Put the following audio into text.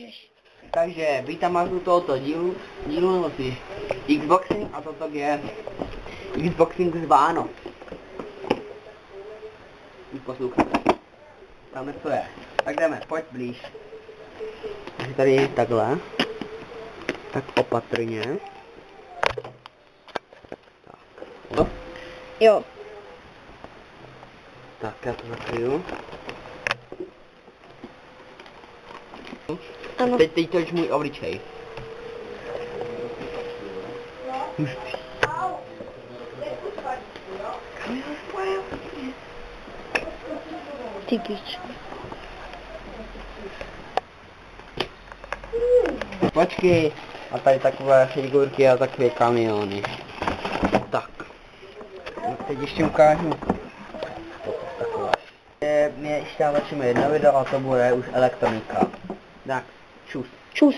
můžeš. Takže vítám vás u tohoto dílu noci Xboxing a toto je Xboxing z Vánoc. Už posloucháte. Tam co je. Tak jdeme, pojď blíž. Takže tady je takhle. Tak opatrně. Tak. Jo. Tak já to zakryju. Ano. Teď toč můj obličej. Ty pič. Počkej. A tady takové figurky a takové kamiony. Tak. Teď ještě ukážu. Takové. My ještě natočíme jedno video a to bude už elektronika. Tak, čus. Čus.